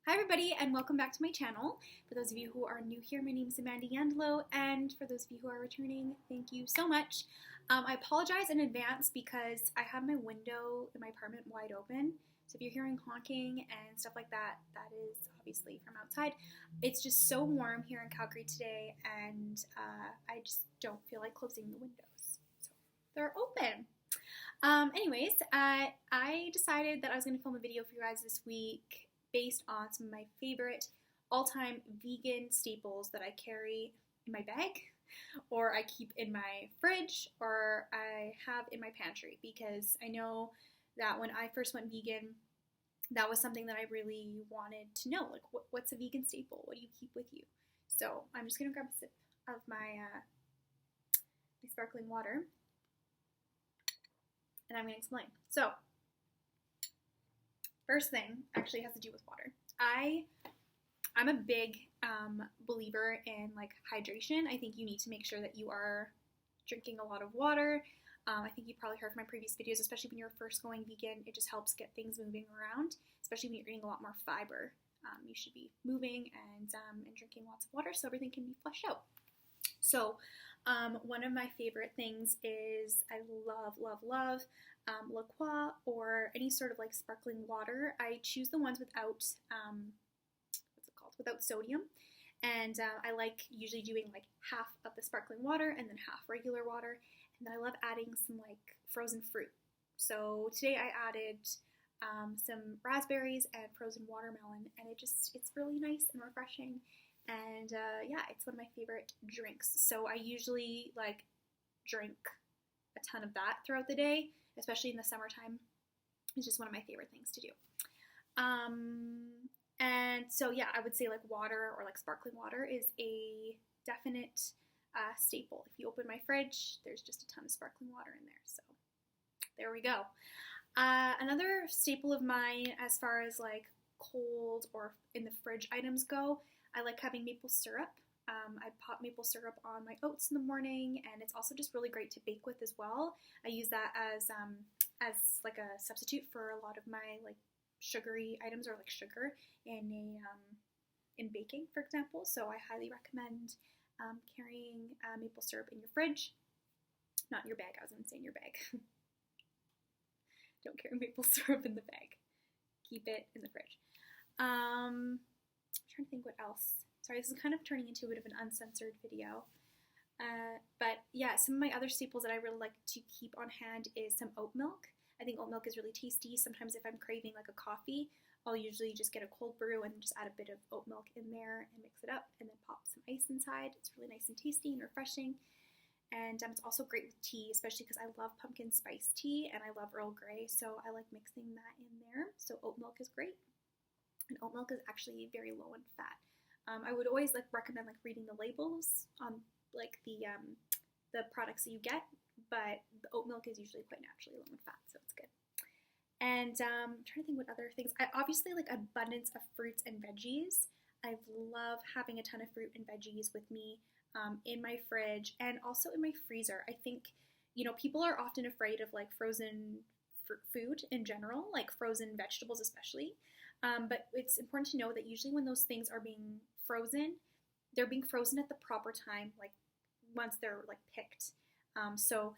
Hi everybody and welcome back to my channel. For those of you who are new here, my name is Amanda Yandelo, and for those of you who are returning, thank you so much. I apologize in advance because I have my window in my apartment wide open, so if you're hearing honking and stuff like that, that is obviously from outside. It's just so warm here in Calgary today, and I just don't feel like closing the windows, so they're open. Anyways, I decided that I was going to film a video for you guys this week based on some of my favorite all-time vegan staples that I carry in my bag, or I keep in my fridge, or I have in my pantry, because I know that when I first went vegan, that was something that I really wanted to know, like what's a vegan staple? What do you keep with you? So I'm just going to grab a sip of my sparkling water, and I'm going to explain. So, first thing actually has to do with water. I'm a big believer in like hydration. I think you need to make sure that you are drinking a lot of water. I think you probably heard from my previous videos, especially when you're first going vegan, it just helps get things moving around, especially when you're eating a lot more fiber. You should be moving and drinking lots of water so everything can be flushed out. So one of my favorite things is I love La Croix or any sort of like sparkling water. I choose the ones without without sodium, and I like usually doing like half of the sparkling water and then half regular water, and then I love adding some like frozen fruit. So today I added some raspberries and frozen watermelon, and it's really nice and refreshing. And yeah, it's one of my favorite drinks. So I usually like drink a ton of that throughout the day, especially in the summertime. It's just one of my favorite things to do. And so yeah, I would say like water or like sparkling water is a definite staple. If you open my fridge, there's just a ton of sparkling water in there. So there we go. Another staple of mine as far as like cold or in the fridge items go, I like having maple syrup. I pop maple syrup on my oats in the morning, and it's also just really great to bake with as well. I use that as like a substitute for a lot of my like sugary items, or like sugar in baking, for example. So I highly recommend carrying maple syrup in your fridge, not in your bag. I was going to say in your bag. Don't carry maple syrup in the bag. Keep it in the fridge. I'm trying to think what else. Sorry, this is kind of turning into a bit of an uncensored video. But yeah, some of my other staples that I really like to keep on hand is some oat milk. I think oat milk is really tasty. Sometimes if I'm craving like a coffee, I'll usually just get a cold brew and just add a bit of oat milk in there and mix it up, and then pop some ice inside. It's really nice and tasty and refreshing. And it's also great with tea, especially because I love pumpkin spice tea and I love Earl Grey, so I like mixing that in there. So oat milk is great. And oat milk is actually very low in fat. I would always like recommend like reading the labels on like the products that you get, but the oat milk is usually quite naturally low in fat, so it's good. And I'm trying to think what other things. I obviously like abundance of fruits and veggies. I love having a ton of fruit and veggies with me in my fridge and also in my freezer. I think, you know, people are often afraid of like frozen food in general, like frozen vegetables especially. But it's important to know that usually when those things are being frozen, they're being frozen at the proper time, like once they're like picked. So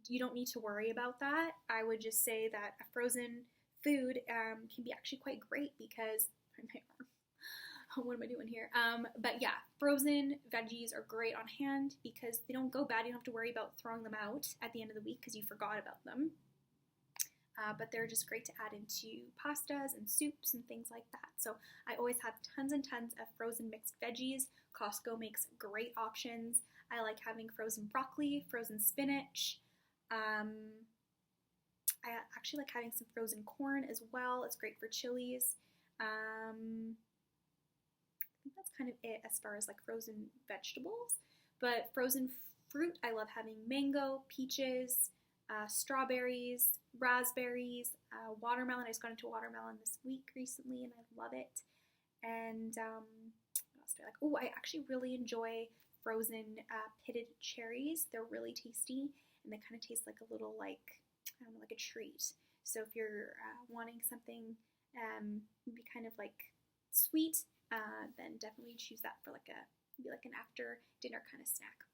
you don't need to worry about that. I would just say that a frozen food can be actually quite great because, what am I doing here? But yeah, frozen veggies are great on hand because they don't go bad. You don't have to worry about throwing them out at the end of the week because you forgot about them. But they're just great to add into pastas and soups and things like that. So I always have tons and tons of frozen mixed veggies. Costco makes great options. I like having frozen broccoli, frozen spinach. I actually like having some frozen corn as well. It's great for chilies. I think that's kind of it as far as like frozen vegetables. But frozen fruit, I love having mango, peaches, strawberries, raspberries, watermelon. I just got into watermelon this week recently and I love it. And what else do I like? Oh, I actually really enjoy frozen pitted cherries. They're really tasty and they kind of taste like a little like, I don't know, like a treat. So if you're wanting something maybe kind of like sweet, then definitely choose that for maybe like an after dinner kind of snack.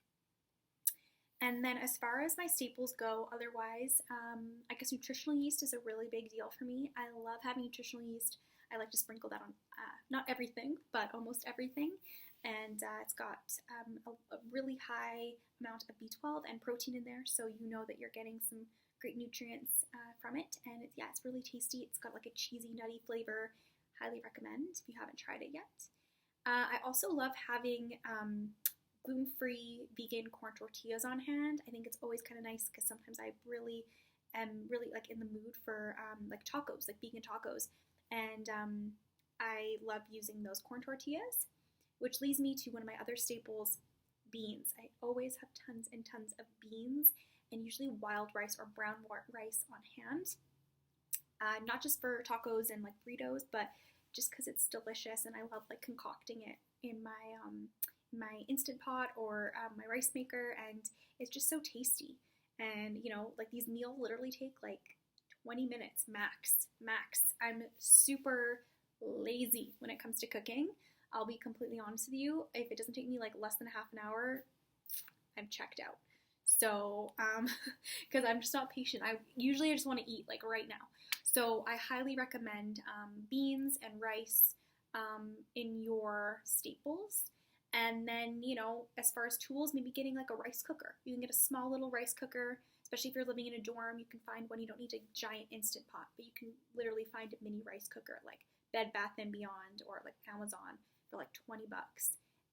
And then as far as my staples go, otherwise, I guess nutritional yeast is a really big deal for me. I love having nutritional yeast. I like to sprinkle that on not everything, but almost everything. And it's got a really high amount of B12 and protein in there, so you know that you're getting some great nutrients from it. And it's really tasty. It's got like a cheesy, nutty flavor. Highly recommend if you haven't tried it yet. I also love having gluten-free vegan corn tortillas on hand. I think it's always kind of nice because sometimes I really am like in the mood for like tacos, like vegan tacos, and I love using those corn tortillas, which leads me to one of my other staples, beans. I always have tons and tons of beans, and usually wild rice or brown rice on hand. Not just for tacos and like burritos, but just because it's delicious, and I love like concocting it in my Instant Pot or my rice maker, and it's just so tasty. And like these meals literally take like 20 minutes max. I'm super lazy when it comes to cooking. I'll be completely honest with you. If it doesn't take me like less than half an hour, I'm checked out. So, because I'm just not patient. I just want to eat like right now. So I highly recommend beans and rice in your staples. And then, as far as tools, maybe getting like a rice cooker. You can get a small little rice cooker, especially if you're living in a dorm. You can find one. You don't need a giant Instant Pot, but you can literally find a mini rice cooker like Bed Bath & Beyond or like Amazon for like $20.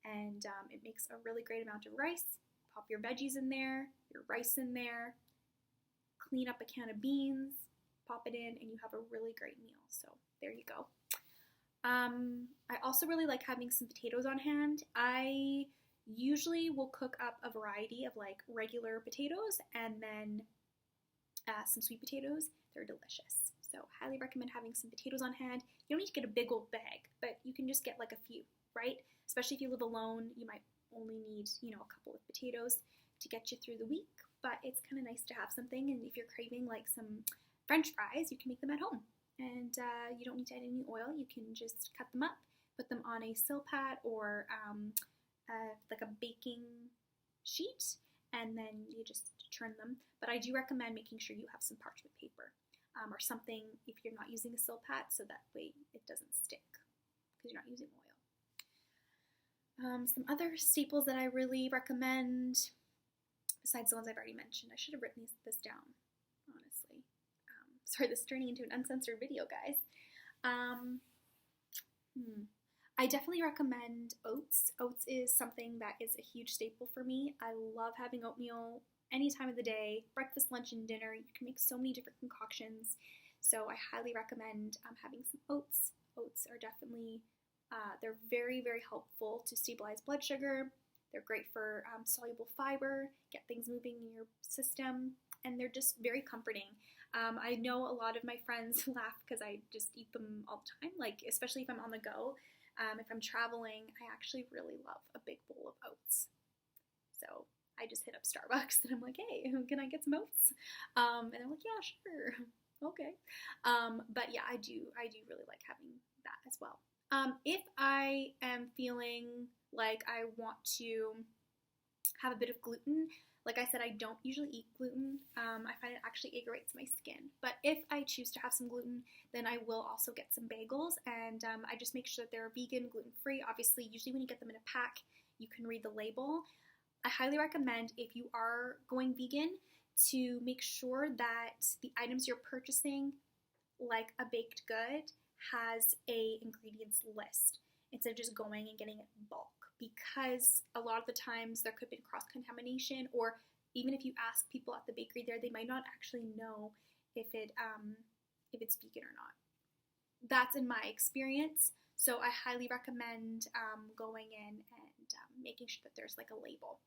And it makes a really great amount of rice. Pop your veggies in there, your rice in there, clean up a can of beans, pop it in, and you have a really great meal. So there you go. I also really like having some potatoes on hand. I usually will cook up a variety of like regular potatoes and then some sweet potatoes. They're delicious. So highly recommend having some potatoes on hand. You don't need to get a big old bag, but you can just get like a few, right? Especially if you live alone, you might only need, a couple of potatoes to get you through the week, but it's kind of nice to have something. And if you're craving like some French fries, you can make them at home. And you don't need to add any oil. You can just cut them up, put them on a Silpat or like a baking sheet, and then you just turn them. But I do recommend making sure you have some parchment paper or something if you're not using a Silpat, so that way it doesn't stick because you're not using oil. Some other staples that I really recommend, besides the ones I've already mentioned. I should have written this down, honestly. Sorry, this is turning into an uncensored video, guys. I definitely recommend oats. Oats is something that is a huge staple for me. I love having oatmeal any time of the day, breakfast, lunch, and dinner. You can make so many different concoctions. So I highly recommend having some oats. Oats are definitely, they're very, very helpful to stabilize blood sugar. They're great for soluble fiber, get things moving in your system, and they're just very comforting. I know a lot of my friends laugh because I just eat them all the time, like especially if I'm on the go. If I'm traveling, I actually really love a big bowl of oats. So I just hit up Starbucks and I'm like, hey, can I get some oats? And they're like, yeah, sure. Okay. But yeah, I do really like having that as well. If I am feeling like I want to have a bit of gluten, like I said, I don't usually eat gluten. I find it actually aggravates my skin. But if I choose to have some gluten, then I will also get some bagels. And I just make sure that they're vegan, gluten-free. Obviously, usually when you get them in a pack, you can read the label. I highly recommend, if you are going vegan, to make sure that the items you're purchasing, like a baked good, has a ingredients list instead of just going and getting it in bulk. Because a lot of the times there could be cross-contamination, or even if you ask people at the bakery there, they might not actually know if it's vegan or not. That's in my experience. So I highly recommend going in and making sure that there's like a label.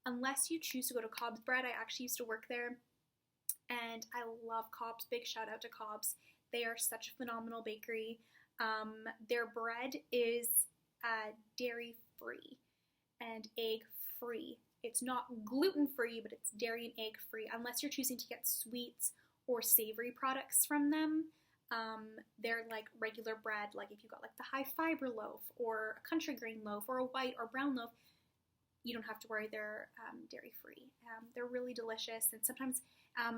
Unless you choose to go to Cobb's Bread. I actually used to work there, and I love Cobb's. Big shout out to Cobb's. They are such a phenomenal bakery. Their bread is dairy-free and egg-free. It's not gluten-free, but it's dairy and egg-free, unless you're choosing to get sweets or savory products from them. They're like regular bread, like if you got like the high fiber loaf or a country grain loaf or a white or brown loaf, you don't have to worry, they're dairy free. They're really delicious, and sometimes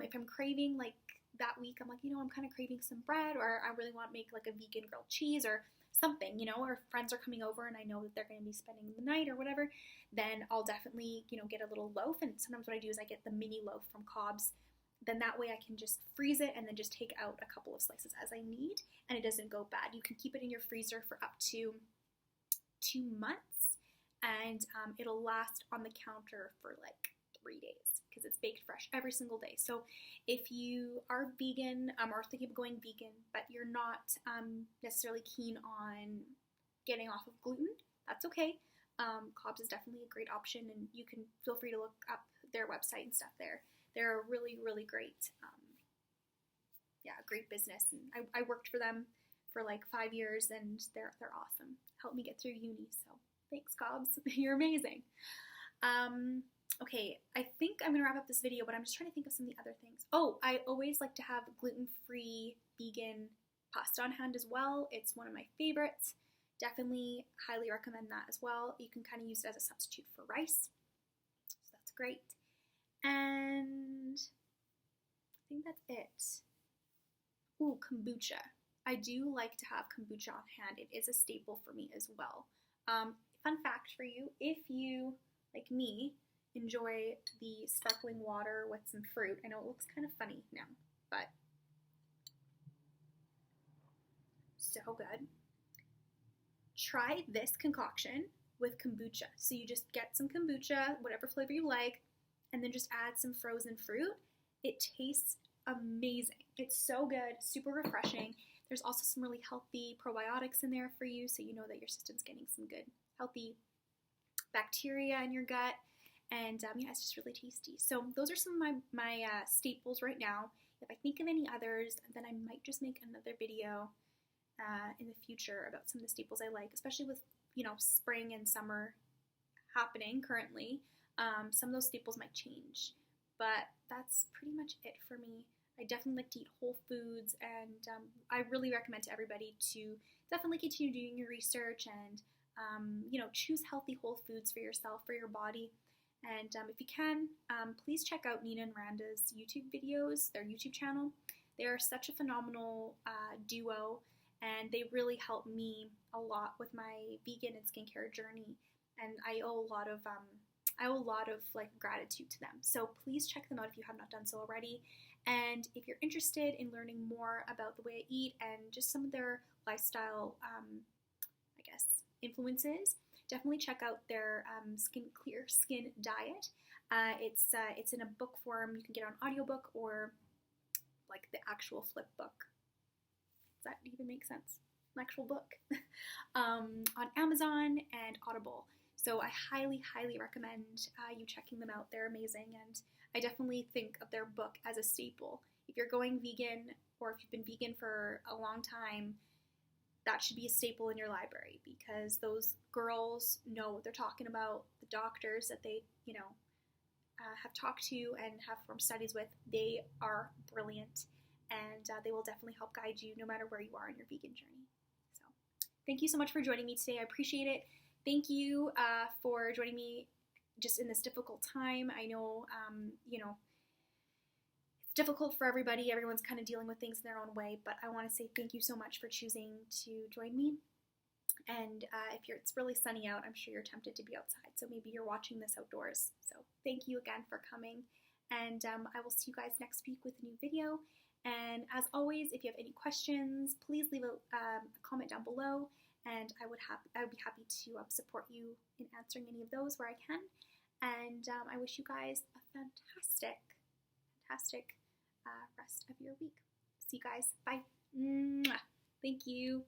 if I'm craving, like that week, I'm like, I'm kind of craving some bread, or I really want to make like a vegan grilled cheese or something, or friends are coming over and I know that they're going to be spending the night or whatever, then I'll definitely, get a little loaf. And sometimes what I do is I get the mini loaf from Cobb's. Then that way I can just freeze it and then just take out a couple of slices as I need, and it doesn't go bad. You can keep it in your freezer for up to 2 months, and it'll last on the counter for like 3 days because it's baked fresh every single day. So if you are vegan or thinking of going vegan, but you're not necessarily keen on getting off of gluten, that's okay. Cobb's is definitely a great option, and you can feel free to look up their website and stuff there. They're a really, really great, great business. And I worked for them for like 5 years, and they're awesome. Helped me get through uni, so thanks, Cobb's. You're amazing. Okay, I think I'm going to wrap up this video, but I'm just trying to think of some of the other things. Oh, I always like to have gluten-free vegan pasta on hand as well. It's one of my favorites. Definitely highly recommend that as well. You can kind of use it as a substitute for rice, so that's great. And I think that's it. Ooh, kombucha. I do like to have kombucha on hand. It is a staple for me as well. Fun fact for you, if you, like me, enjoy the sparkling water with some fruit, I know it looks kind of funny now, but so good. Try this concoction with kombucha. So you just get some kombucha, whatever flavor you like, and then just add some frozen fruit. It tastes amazing. It's so good, super refreshing. There's also some really healthy probiotics in there for you, so you know that your system's getting some good, healthy bacteria in your gut. And it's just really tasty. So those are some of my staples right now. If I think of any others, then I might just make another video in the future about some of the staples I like, especially with, spring and summer happening currently. Some of those staples might change, but that's pretty much it for me. I definitely like to eat whole foods, and I really recommend to everybody to definitely continue doing your research and, choose healthy whole foods for yourself, for your body. And if you can, please check out Nina and Randa's YouTube videos, their YouTube channel. They are such a phenomenal duo, and they really help me a lot with my vegan and skincare journey. And I owe a lot of gratitude to them. So please check them out if you have not done so already. And if you're interested in learning more about the way I eat and just some of their lifestyle, influences, definitely check out their Clear Skin Diet. It's in a book form. You can get it on audiobook or like the actual flip book. Does that even make sense? An actual book on Amazon and Audible. So I highly, highly recommend you checking them out. They're amazing, and I definitely think of their book as a staple. If you're going vegan, or if you've been vegan for a long time, that should be a staple in your library, because those girls know what they're talking about. The doctors that they, have talked to and have formed studies with, they are brilliant, and they will definitely help guide you no matter where you are in your vegan journey. So thank you so much for joining me today. I appreciate it. Thank you for joining me just in this difficult time. I know, it's difficult for everybody. Everyone's kind of dealing with things in their own way, but I want to say thank you so much for choosing to join me. And if it's really sunny out, I'm sure you're tempted to be outside. So maybe you're watching this outdoors. So thank you again for coming. And I will see you guys next week with a new video. And as always, if you have any questions, please leave a comment down below. And I would be happy to support you in answering any of those where I can. And I wish you guys a fantastic rest of your week. See you guys. Bye. Mwah. Thank you.